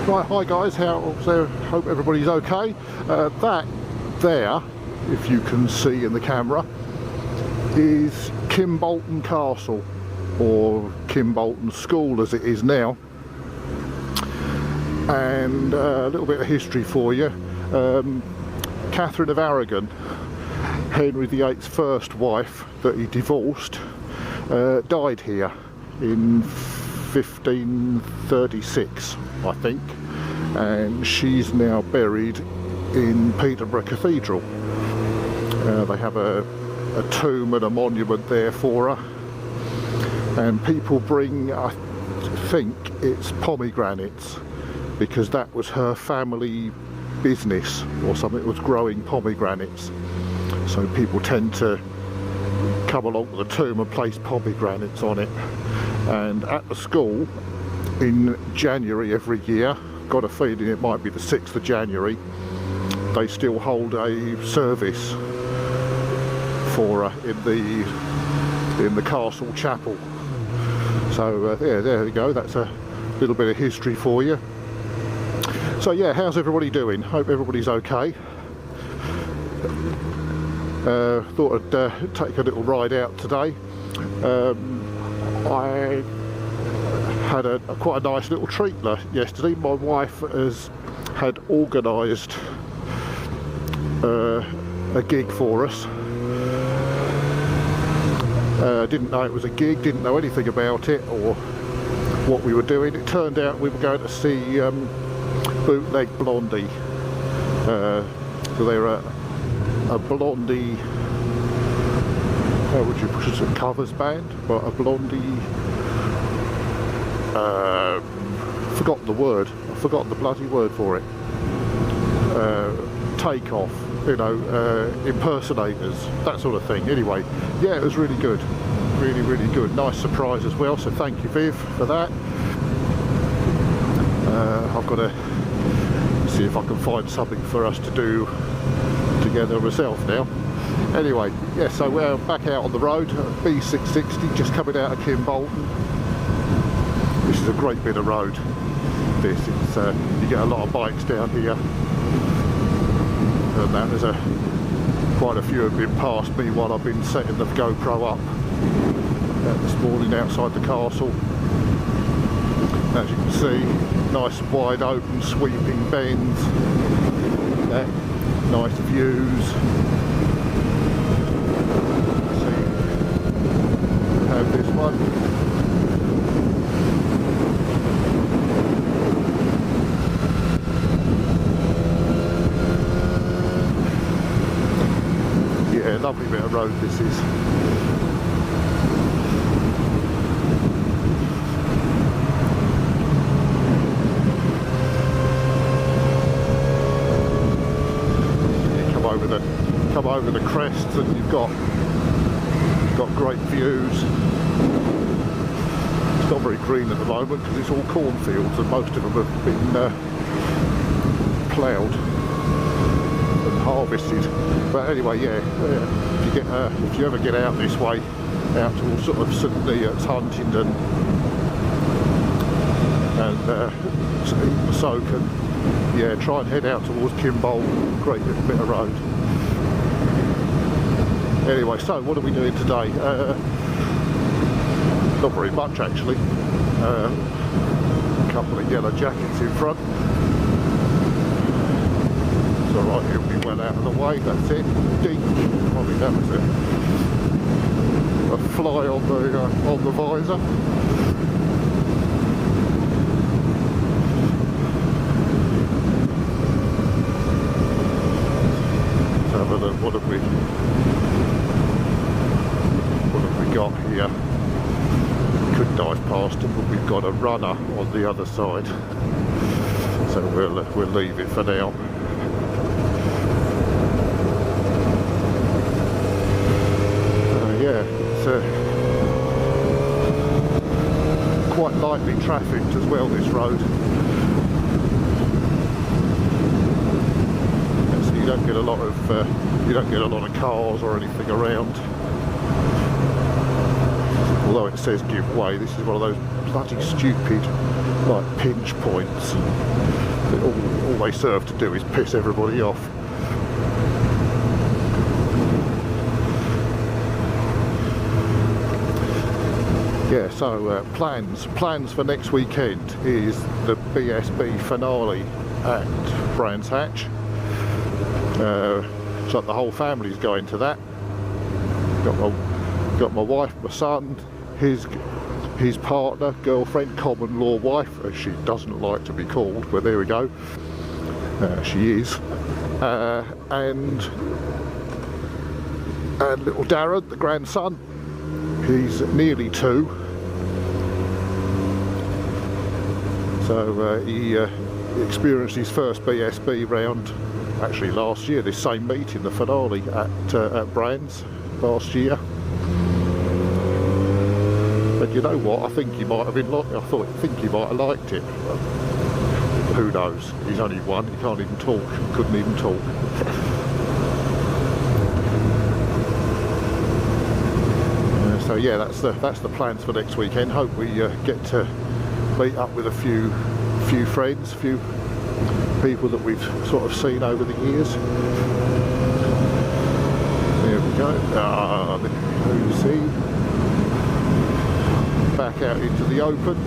Right, hi guys, hope everybody's okay. That there, if you can see in the camera, is Kimbolton Castle, or Kimbolton School as it is now. And a little bit of history for you. Catherine of Aragon, Henry VIII's first wife that he divorced, died here in 1536, I think, and she's now buried in Peterborough Cathedral. They have a tomb and a monument there for her, and people bring, I think it's pomegranates, because that was her family business or something. It was growing pomegranates, so people tend to come along to the tomb and place pomegranates on it. And at the school in January every year, got a feeling it might be the 6th of January, they still hold a service for her in the castle chapel. So there we go, that's a little bit of history for you. So yeah, how's everybody doing? Hope everybody's okay. Thought I'd take a little ride out today. I had quite a nice little treat yesterday. My wife had organised a gig for us. Didn't know it was a gig, didn't know anything about it or what we were doing. It turned out we were going to see Bootleg Blondie. So they're a Blondie, how would you put it, a covers band, but a Blondie, forgot the word, I forgot the bloody word for it, Takeoff, you know, impersonators, that sort of thing. Anyway, yeah, it was really good, really good, nice surprise as well, so thank you Viv for that. I've got to see if I can find something for us to do together myself now. Anyway, yeah, so we're back out on the road, B660, just coming out of Kimbolton. This is a great bit of road. You get a lot of bikes down here, and there's quite a few have been past me while I've been setting the GoPro up this morning outside the castle. As you can see, nice wide open sweeping bends, nice views. See, have this one. Yeah, lovely bit of road this is. Come over the crests and you've got great views. It's not very green at the moment because it's all cornfields and most of them have been ploughed and harvested. But anyway, yeah, if you ever get out this way, out towards sort of St Neots, Huntingdon and Soken, yeah, try and head out towards Kimbolton. Great little bit of road. Anyway, so what are we doing today? Not very much actually. A couple of yellow jackets in front. It's alright, it'll be well out of the way, that's it. Ding! Probably that was it. A fly on the visor. Let's have a look, what have we got here? Could dive past them, but we've got a runner on the other side, so we'll leave it for now. Yeah, it's quite lightly trafficked as well, this road. So you don't get a lot of cars or anything around. although it says give way, this is one of those bloody stupid like pinch points that all they serve to do is piss everybody off. Yeah, so plans for next weekend is the BSB finale at Brands Hatch. So the whole family's going to that. Got my wife, my son, his partner, girlfriend, common law wife, as she doesn't like to be called, but there we go. She is. And little Darren, the grandson, he's nearly 2. So he experienced his first BSB round actually last year, this same meeting, the finale at Brands last year. But you know what, I think he might have been like, think he might have liked it. But who knows? He's only 1, he can't even talk, couldn't even talk. So yeah, that's the plans for next weekend. Hope we get to meet up with a few friends, few people that we've sort of seen over the years. There we go. You see, back out into the open.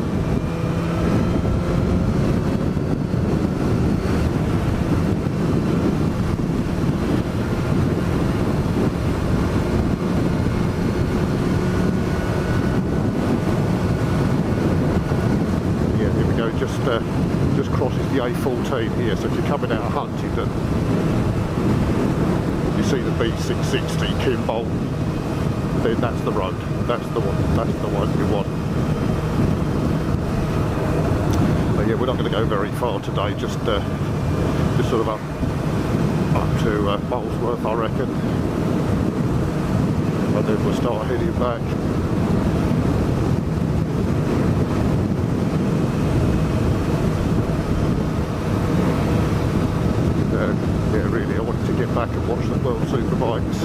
Just crosses the A14 here, so if you're coming out of Huntingdon, you see the B660 Kimbolton, then that's the road, that's the one you want. But yeah, we're not going to go very far today, just sort of up to Molesworth, I reckon, and then we'll start heading back. Yeah, really, I wanted to get back and watch the World Superbikes.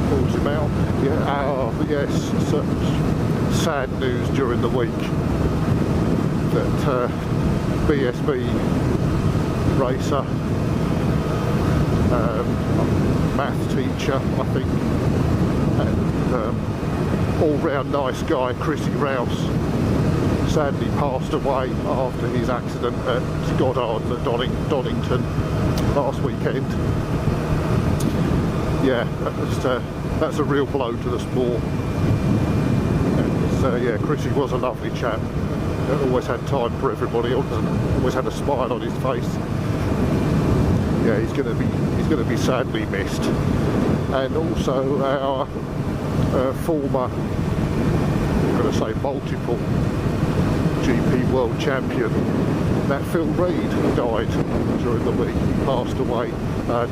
Pulls him out. Yeah, yes, such sad news during the week that BSB racer, math teacher, I think, and all-round nice guy, Chrisey Rouse, sadly passed away after his accident at Goddard's at Donington last weekend. Yeah, that's a real blow to the sport. So yeah, Chrisey was a lovely chap. Always had time for everybody. Always had a smile on his face. Yeah, he's going to be sadly missed. And also our former, I'm going to say multiple GP world champion, that Phil Read, died during the week. He passed away.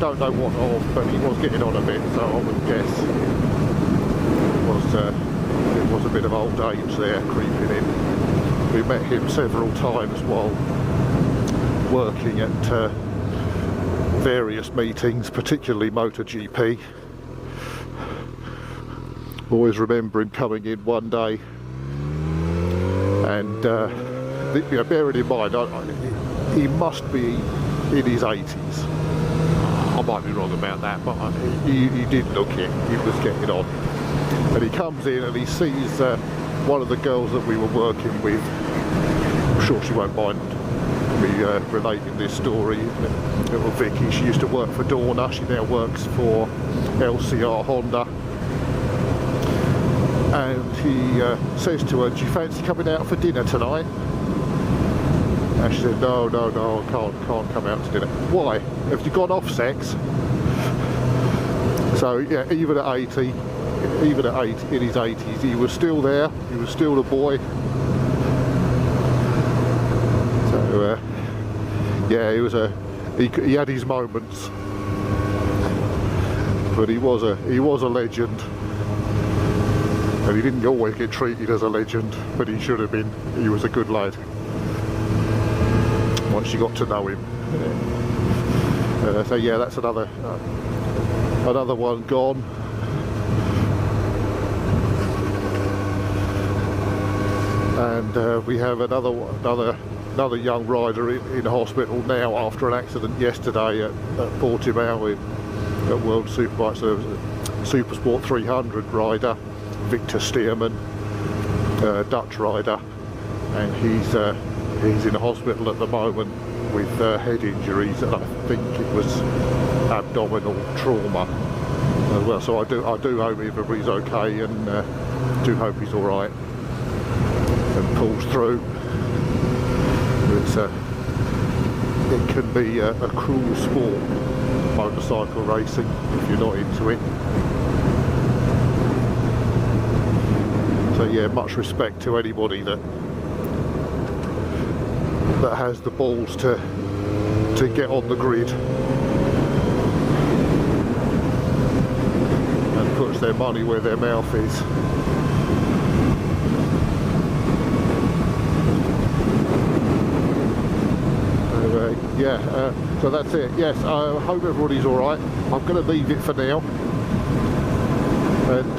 Don't know what of, but he was getting on a bit, so I would guess it was a bit of old age there creeping in. We met him several times while working at various meetings, particularly MotoGP. Always remember him coming in one day, and bearing in mind, he must be in his 80s. I might be wrong about that, but he did look it. He was getting on. And he comes in and he sees one of the girls that we were working with. I'm sure she won't mind me relating this story. Little Vicky, she used to work for Dorna. She now works for LCR Honda. And he says to her, "Do you fancy coming out for dinner tonight?" And she said, no, I can't come out to dinner. Why? Have you gone off sex? So yeah, even at 80, in his 80s, he was still there. He was still a boy. So yeah, he had his moments, but he was a legend. And he didn't always get treated as a legend, but he should have been. He was a good lad. Once you got to know him. So yeah, that's another one gone. And we have another young rider in hospital now after an accident yesterday at Portimao at World Superbike Supersport 300 rider Victor Steerman, Dutch rider, and he's in hospital at the moment with head injuries, and I think it was abdominal trauma as well. So I do hope everybody's okay, and do hope he's all right and pulls through. It can be a cruel sport, motorcycle racing, if you're not into it. So yeah, much respect to anybody that has the balls to get on the grid and puts their money where their mouth is. So that's it. Yes, I hope everybody's alright. I'm going to leave it for now, and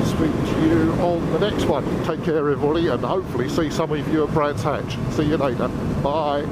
speak to you on the next one. Take care everybody, and hopefully see some of you at Brands Hatch. See you later. Bye.